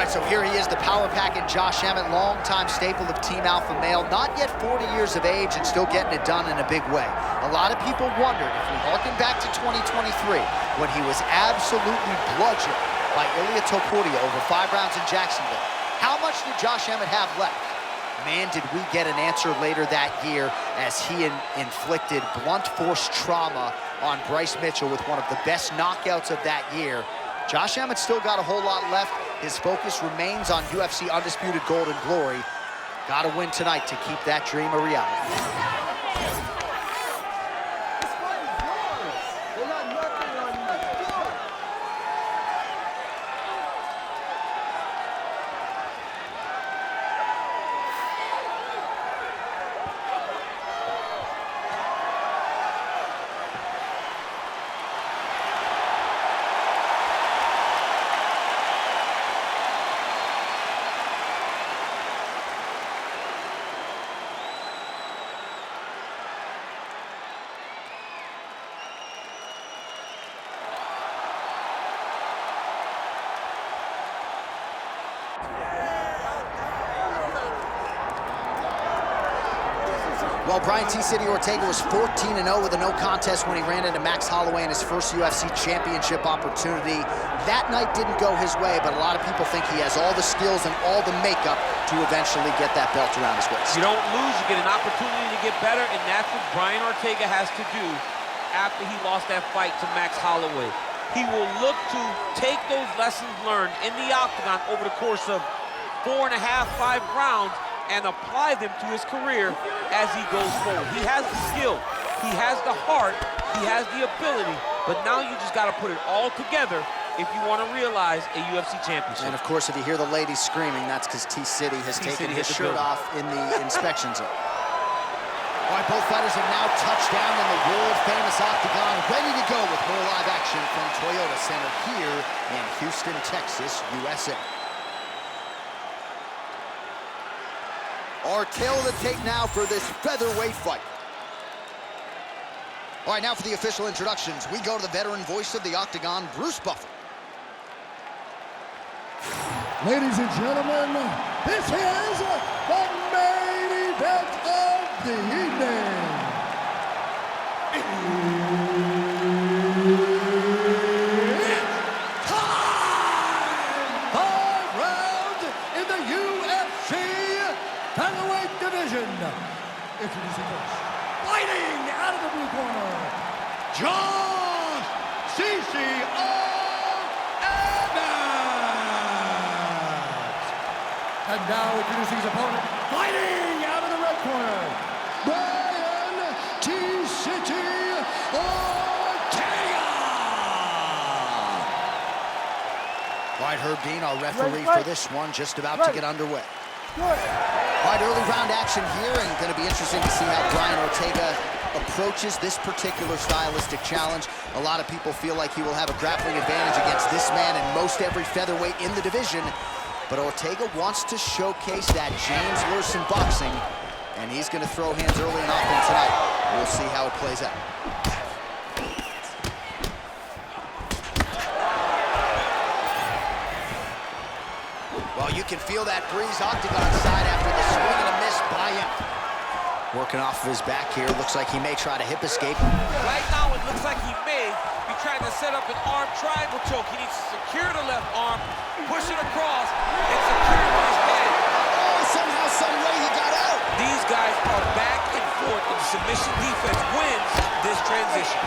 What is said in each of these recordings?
right, so here he is, the power pack in Josh Emmett, longtime staple of Team Alpha Male, not yet 40 years of age and still getting it done in a big way. A lot of people wondered, if we harken back to 2023, when he was absolutely bludgeoned by Ilia Topuria over 5 rounds in Jacksonville, how much did Josh Emmett have left? Man, did we get an answer later that year as he inflicted blunt force trauma on Bryce Mitchell with one of the best knockouts of that year. Josh Emmett still got a whole lot left. His focus remains on UFC Undisputed Gold and Glory. Got to win tonight to keep that dream a reality. Well, Brian T-City Ortega was 14-0 with a no contest when he ran into Max Holloway in his first UFC championship opportunity. That night didn't go his way, but a lot of people think he has all the skills and all the makeup to eventually get that belt around his waist. You don't lose, you get an opportunity to get better, and that's what Brian Ortega has to do after he lost that fight to Max Holloway. He will look to take those lessons learned in the octagon over the course of 4.5, 5 rounds and apply them to his career as he goes forward. He has the skill, he has the heart, he has the ability, but now you just got to put it all together if you want to realize a UFC championship. And of course, if you hear the ladies screaming, that's because T-City has taken his shirt off in the inspection zone. All right, both fighters have now touched down in the world-famous octagon, ready to go with more live action from Toyota Center here in Houston, Texas, USA. Our tail of the tape now for this featherweight fight. All right, now for the official introductions. We go to the veteran voice of the octagon, Bruce Buffer. Ladies and gentlemen, this is the main event of the evening. It's time! 5 rounds in the UFC featherweight division. Introducing first, fighting out of the blue corner, Josh CCO Emmett. And now introducing his opponent, fighting out of the red corner, Brian T-City Ortega. All right, Herb Dean, our referee for this one, just about to get underway. All right, early round action here, and going to be interesting to see how Brian Ortega approaches this particular stylistic challenge. A lot of people feel like he will have a grappling advantage against this man and most every featherweight in the division. But Ortega wants to showcase that James Lurson boxing, and he's going to throw hands early and often tonight. We'll see how it plays out. Well, you can feel that breeze octagon side after the swing and a miss by him. Working off of his back here, looks like he may try to hip escape. Right now, it looks like he may be trying to set up an arm triangle choke. He needs to secure the left arm, push it across, and secure it with his head. Oh, somehow, some way he got out. These guys are back and forth, and the submission defense wins this transition.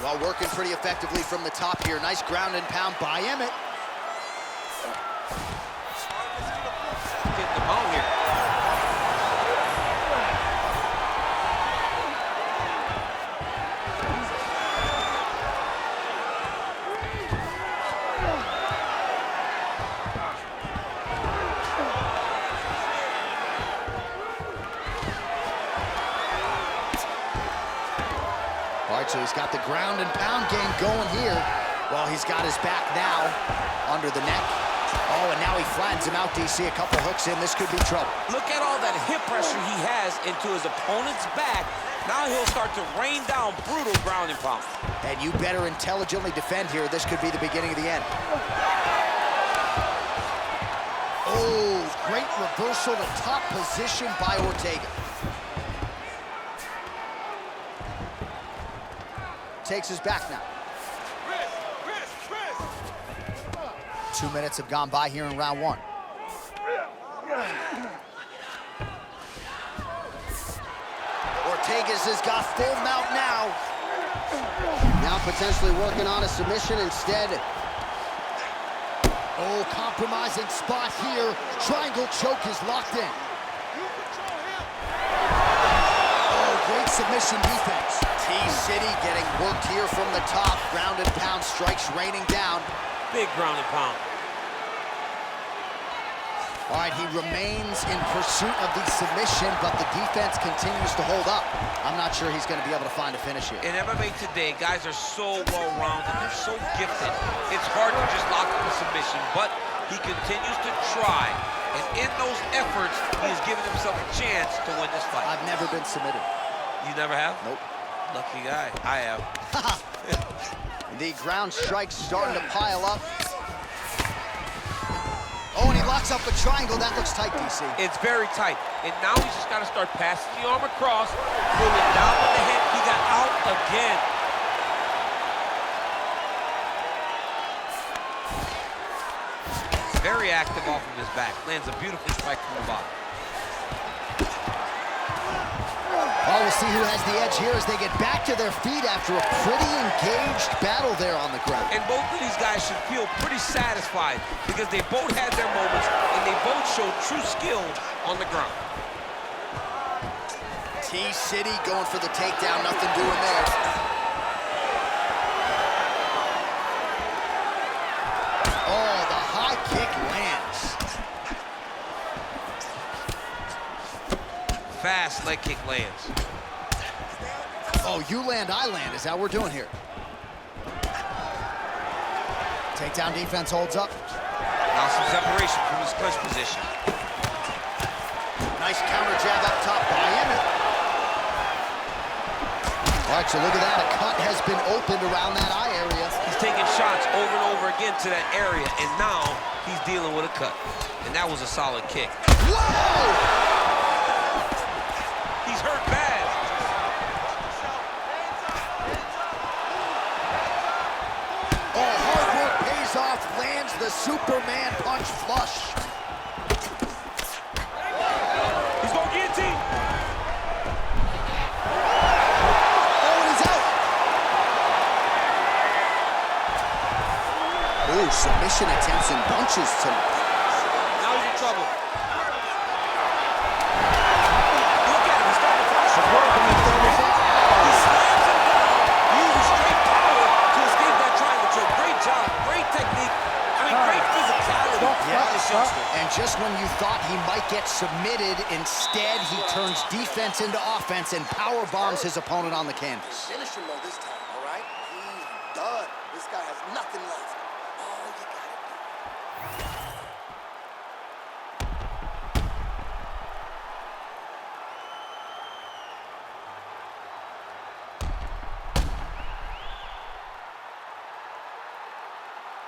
Well, working pretty effectively from the top here. Nice ground and pound by Emmett. Getting the bone here. All right, so he's got the ground and pound game going here. Well, he's got his back now under the neck. Oh, and now he flattens him out, DC. A couple hooks in. This could be trouble. Look at all that hip pressure he has into his opponent's back. Now he'll start to rain down brutal ground and pound. And you better intelligently defend here. This could be the beginning of the end. Oh, great reversal to top position by Ortega. Takes his back now. 2 minutes have gone by here in round one. Ortega's has got full mount now. Now potentially working on a submission instead. Oh, compromising spot here. Triangle choke is locked in. Oh, great submission defense. T-City getting worked here from the top. Ground and pound strikes raining down. Big ground and pound. All right, he remains in pursuit of the submission, but the defense continues to hold up. I'm not sure he's going to be able to find a finish here. In MMA today, guys are so well-rounded. They're so gifted. It's hard to just lock up a submission, but he continues to try. And in those efforts, he has given himself a chance to win this fight. I've never been submitted. You never have? Nope. Lucky guy. I have. The ground strikes starting to pile up. Oh, and he locks up a triangle. That looks tight, DC. It's very tight. And now he's just got to start passing the arm across, pulling down with the head. He got out again. Very active off of his back. Lands a beautiful strike from the bottom. Well, we'll see who has the edge here as they get back to their feet after a pretty engaged battle there on the ground. And both of these guys should feel pretty satisfied because they both had their moments and they both showed true skill on the ground. T-City going for the takedown, nothing doing there. Oh, the high kick lands. Fast leg kick lands. Oh, you land, I land. Is that what we're doing here? Takedown defense holds up. Now some separation from his clinch position. Nice counter jab up top by Emmett. All right, so look at that. A cut has been opened around that eye area. He's taking shots over and over again to that area, and now he's dealing with a cut. And that was a solid kick. Whoa! He's hurt bad. Oh, hard work pays off, lands the Superman punch flush. He's going guillotine. Oh, and he's out. Oh, submission attempts and bunches tonight. Now he's in trouble. And just when you thought he might get submitted, instead he turns defense into offense and power bombs his opponent on the canvas. Finish him though this time, all right? He's done. This guy has nothing left. All you gotta do.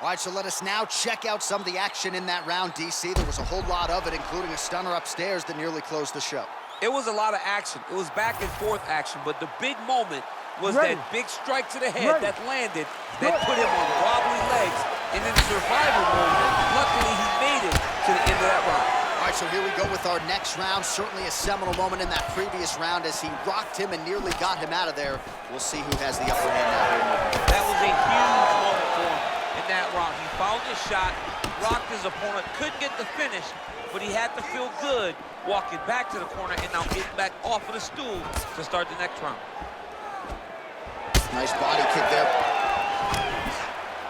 All right, so let us now check out some of the action in that round, DC. There was a whole lot of it, including a stunner upstairs that nearly closed the show. It was a lot of action. It was back and forth action, but the big moment was that big strike to the head that landed, that put him on wobbly legs, and in survival mode, luckily he made it to the end of that round. All right, so here we go with our next round. Certainly a seminal moment in that previous round as he rocked him and nearly got him out of there. We'll see who has the upper hand now. That was a huge moment for him in that round. He found his shot, rocked his opponent, couldn't get the finish, but he had to feel good walking back to the corner and now getting back off of the stool to start the next round. Nice body kick there.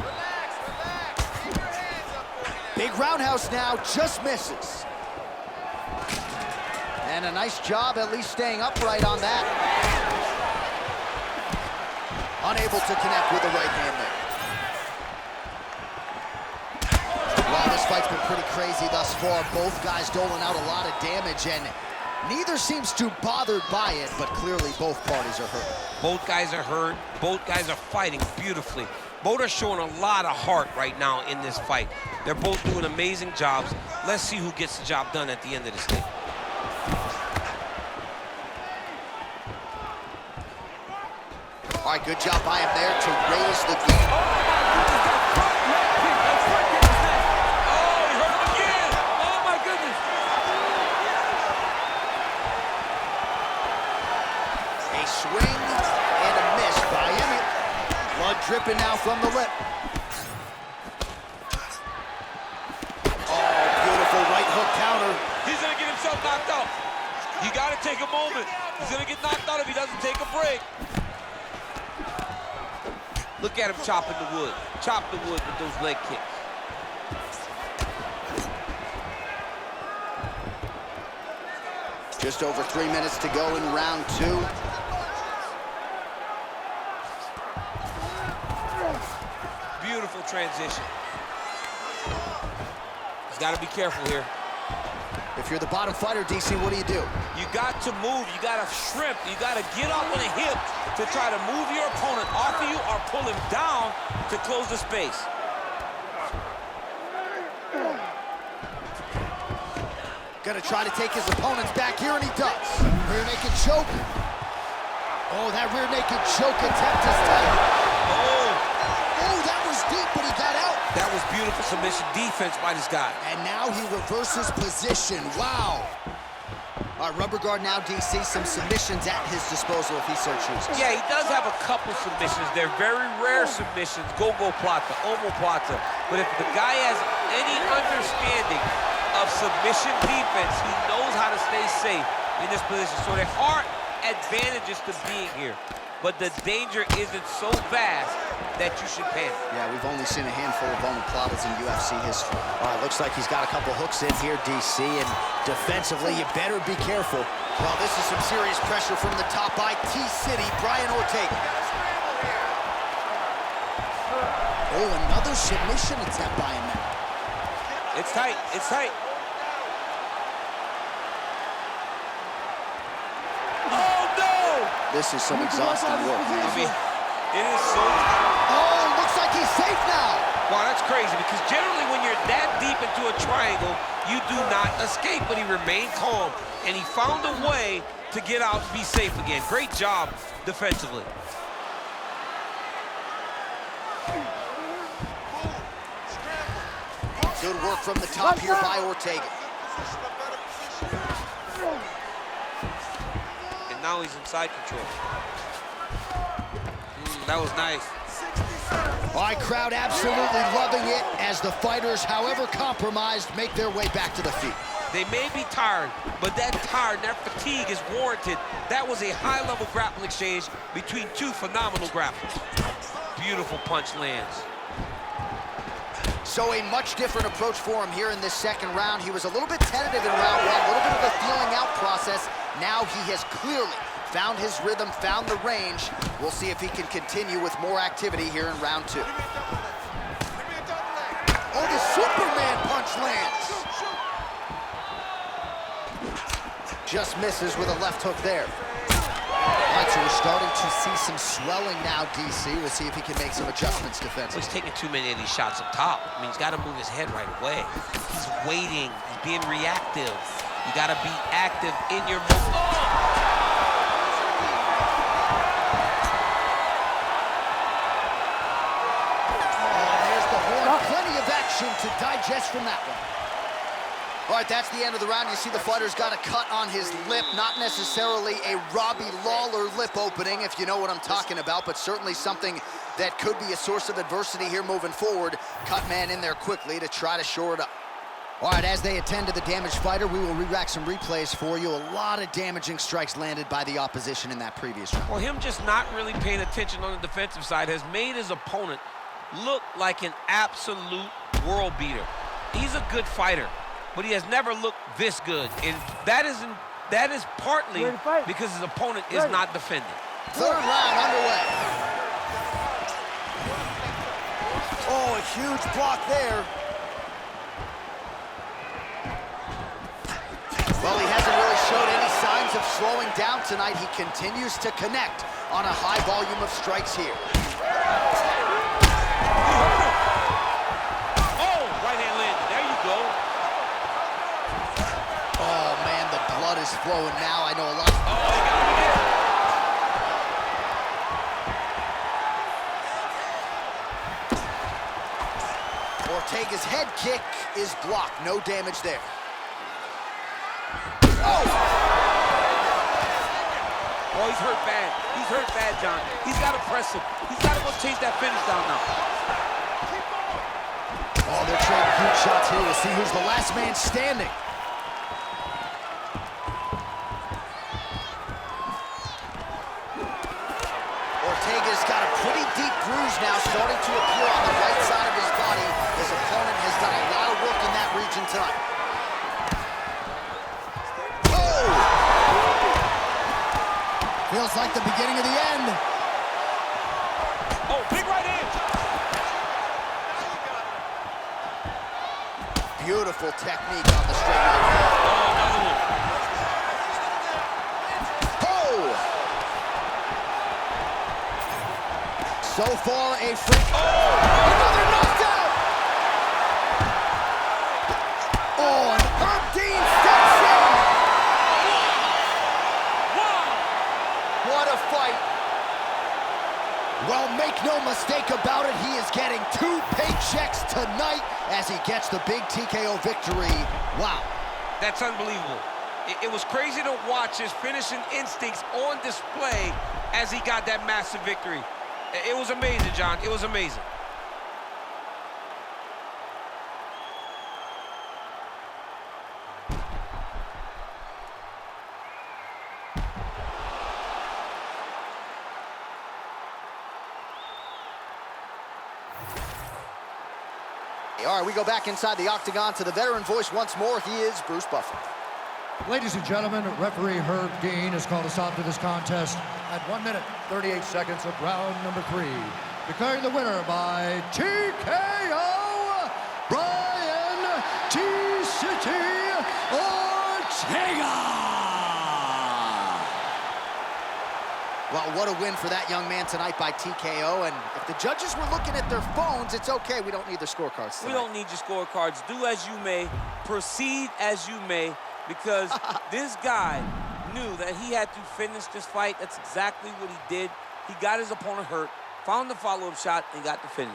Relax, relax. Keep your hands up, boy. Big roundhouse now, just misses. And a nice job at least staying upright on that. Unable to connect with the right hand there. Well, this fight's been pretty crazy thus far. Both guys doling out a lot of damage, and Neither seems too bothered by it, but clearly both parties are hurt. Both guys are hurt. Both guys are fighting beautifully. Both are showing a lot of heart right now in this fight. They're both doing amazing jobs. Let's see who gets the job done at the end of this thing. All right, good job by him there to raise the game. Oh, he hurt him again. Oh, my goodness. A swing and a miss by Emmett. Blood dripping now from the lip. Oh, beautiful right hook counter. He's going to get himself knocked out. You got to take a moment. He's going to get knocked out if he doesn't take a break. Look at him chopping the wood. Chop the wood with those leg kicks. Just over 3 minutes to go in round 2. Beautiful transition. He's got to be careful here. If you're the bottom fighter, DC, what do? You got to move. You got to shrimp. You got to get up on a hip to try to move your opponent off of you or pull him down to close the space. Gonna try to take his opponents back here, and he does. Rear naked choke. Oh, that rear naked choke attempt is tight. Oh, that was deep, but he got out. That was beautiful submission defense by this guy. And now he reverses position. Wow. All right, rubber guard now, DC. Some submissions at his disposal if he so chooses. Yeah, he does have a couple submissions. They're very rare submissions. Go-go plata, omoplata. But if the guy has any understanding of submission defense, he knows how to stay safe in this position. So there are advantages to being here, but the danger isn't so vast that you should panic. Yeah, we've only seen a handful of omoplatas in UFC history. All right, looks like he's got a couple hooks in here, DC, and defensively, you better be careful. Well, this is some serious pressure from the top by T-City, Brian Ortega. Oh, another submission attempt by him. It's tight. It's tight. Oh, no! This is some exhausting work. I mean, it is so tight. Oh, looks like he's safe now. Wow, that's crazy, because generally when you're that deep into a triangle, you do not escape, but he remained calm, and he found a way to get out and be safe again. Great job defensively. Good work from the top here by Ortega. And now he's in side control. That was nice. All right, crowd absolutely loving it as the fighters, however compromised, make their way back to the feet. They may be tired, but that tired, that fatigue is warranted. That was a high-level grappling exchange between two phenomenal grapplers. Beautiful punch lands. So a much different approach for him here in this second round. He was a little bit tentative in round 1, a little bit of a feeling out process. Now he has clearly found his rhythm, found the range. We'll see if he can continue with more activity here in round 2. Oh, the Superman punch lands. Just misses with a left hook there. All right, so we're starting to see some swelling now, DC. We'll see if he can make some adjustments defensively. He's taking too many of these shots up top. I mean, he's got to move his head right away. He's waiting. He's being reactive. You got to be active in your move. To digest from that one. All right, that's the end of the round. You see the fighter's got a cut on his lip, not necessarily a Robbie Lawler lip opening, if you know what I'm talking about, but certainly something that could be a source of adversity here moving forward. Cut man in there quickly to try to shore it up. All right, as they attend to the damaged fighter, we will re-rack some replays for you. A lot of damaging strikes landed by the opposition in that previous round. Well, him just not really paying attention on the defensive side has made his opponent look like an absolute world beater. He's a good fighter, but he has never looked this good, and that is partly because his opponent is not defending. Third round underway. Oh, a huge block there. Well, he hasn't really showed any slowing down tonight. He continues to connect on a high volume of strikes here. Oh, right hand landed. There you go. Oh, man, the blood is flowing now. I know a lot. Oh, he got him again. Ortega's head kick is blocked. No damage there. Oh! Oh, he's hurt bad. He's hurt bad, John. He's got to press him. He's got to go chase that finish down now. Oh, they're trading huge shots here to see who's the last man standing. Ortega's got a pretty deep bruise now starting to appear on the right side of his body. His opponent has done a lot of work in that region tonight. Oh! Feels like the beginning of the end. Oh, big right hand. Beautiful technique on the straight leg. Oh, another one. So far, a free. Oh! Another knockdown! Oh, and Herb Dean steps in! Wow! What a fight! Well, make no mistake about it, he is getting 2 paychecks tonight as he gets the big TKO victory. Wow. That's unbelievable. It was crazy to watch his finishing instincts on display as he got that massive victory. It was amazing, John. It was amazing. All right, we go back inside the octagon to the veteran voice once more. He is Bruce Buffer. Ladies and gentlemen, referee Herb Dean has called a stop to this contest at 1 minute, 38 seconds of round number 3. Declaring the winner by TKO, Brian T-City Ortega! Well, what a win for that young man tonight by TKO. And if the judges were looking at their phones, it's okay. We don't need their scorecards tonight. We don't need your scorecards. Do as you may, proceed as you may, because this guy knew that he had to finish this fight. That's exactly what he did. He got his opponent hurt, found the follow-up shot, and got the finish.